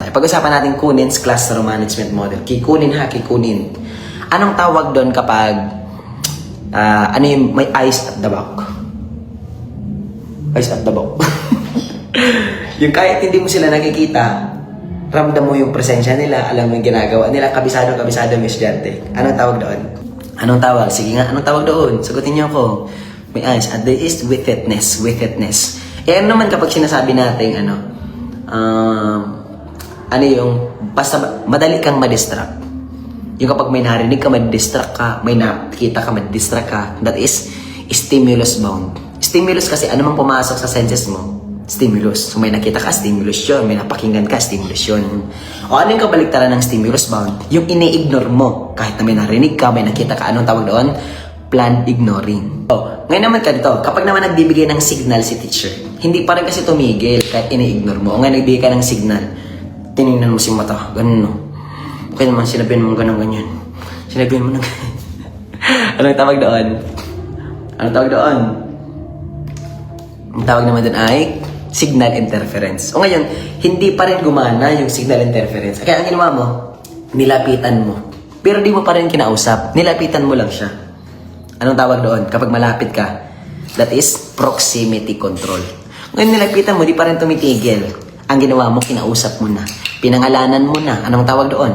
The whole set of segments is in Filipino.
Okay, pag-usapan natin Kunin's Classroom Management Model. Kikunin ha, kikunin. Anong tawag doon kapag ano yung may eyes at the back? Eyes at the back. Yung kahit hindi mo sila nakikita, ramdam mo yung presensya nila, alam mo yung ginagawa nila, kabisado mo estudyante. Anong tawag doon? Anong tawag? Sige nga, anong tawag doon? Sagutin niyo ako. May eyes. At there is wickedness. Wickedness. Eh ano naman kapag sinasabi natin, ano yung, basta madali kang ma-distract. Yung kapag may narinig ka, ma-distract ka, may nakita ka, ma-distract ka, that is stimulus bound. Stimulus kasi ano mang pumasok sa senses mo, stimulus. So may nakita ka, stimulus yun. May napakinggan ka, stimulus yun. O ano yung kabaliktaran ng stimulus bound? Yung ini-ignore mo. Kahit na may narinig ka, may nakita ka, anong tawag doon? Planned ignoring. O, ngayon naman ka dito, kapag naman nagbibigay ng signal si teacher, hindi pa rin kasi tumigil kahit ini-ignore mo. O ngayon nagbibigay ka ng signal, tinignan mo si mata, ganun no. Okay naman, sinabihan mo ganun-ganyan. Sinabihan mo na ganyan. Anong tawag doon? Anong tawag doon? Ang tawag naman doon ay signal interference. O ngayon, hindi pa rin gumana yung signal interference. Kaya ang ginawa mo, nilapitan mo. Pero di mo pa rin kinausap. Nilapitan mo lang siya. Anong tawag doon? Kapag malapit ka, that is proximity control. Ngayon nilapitan mo, di pa rin tumitigil. Ang ginawa mo, kinausap mo na. Pinangalanan mo na. Anong tawag doon?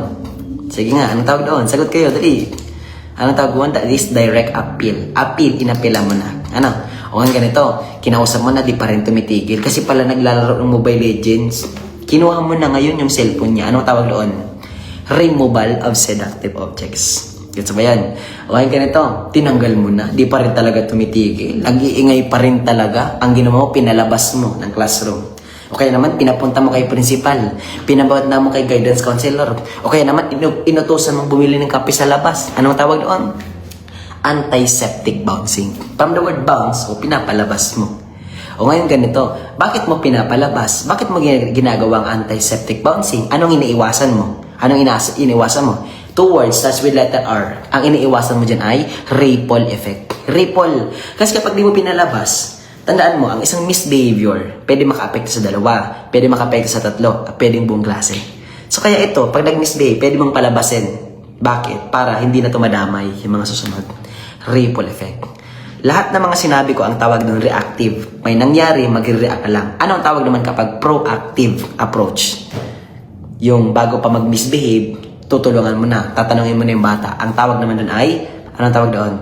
Sige nga, anong tawag doon? Sagot kayo, dali. Anong tawag doon? That is direct appeal. Appeal, inapila mo na. Ano? O nga ganito, kinausap mo na, di pa rin tumitigil. Kasi pala naglalaro ng Mobile Legends. Kinuha mo na ngayon yung cellphone niya. Anong tawag doon? Removal of seductive objects. Gets ba yan? O nga ganito, tinanggal mo na, di pa rin talaga tumitigil. Nag-iingay pa rin talaga. Ang ginawa mo, pinalabas mo ng classroom. O kaya naman, pinapunta mo kay principal. Pinabawat na mo kay guidance counselor. O kaya naman, inutusan mong bumili ng kape sa labas. Anong tawag doon? Antiseptic bouncing. From the word bounce, o pinapalabas mo. O ngayon ganito, bakit mo pinapalabas? Bakit mo ginagawang antiseptic bouncing? Anong iniiwasan mo? Anong iniiwasan mo? Two words starts with letter R. Ang iniiwasan mo dyan ay ripple effect. Ripple. Kasi kapag di mo pinalabas, tandaan mo, ang isang misbehavior, pwede maka-apekto sa dalawa, pwede maka-apekto sa tatlo, at pwedeng buong klase. So kaya ito, pag nag-misbehave, pwede mong palabasin. Bakit? Para hindi na tumadamay yung mga susunod. Ripple effect. Lahat ng mga sinabi ko ang tawag ng reactive. May nangyari, mag-react ka lang. Ano ang tawag naman kapag proactive approach? Yung bago pa mag-misbehave, tutulungan mo na, tatanungin mo na yung bata. Ang tawag naman doon ay, anong tawag doon?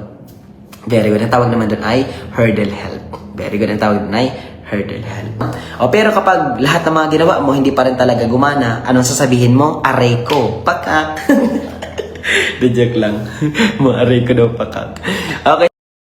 Very good. Ang tawag naman doon ay hurdle help. Very good. Ang tawag doon ay hurdle help. O pero kapag lahat ng mga ginawa mo, hindi pa rin talaga gumana, anong sasabihin mo? Aray ko. Pakak. The joke lang. Maaray ko daw pakak. Okay.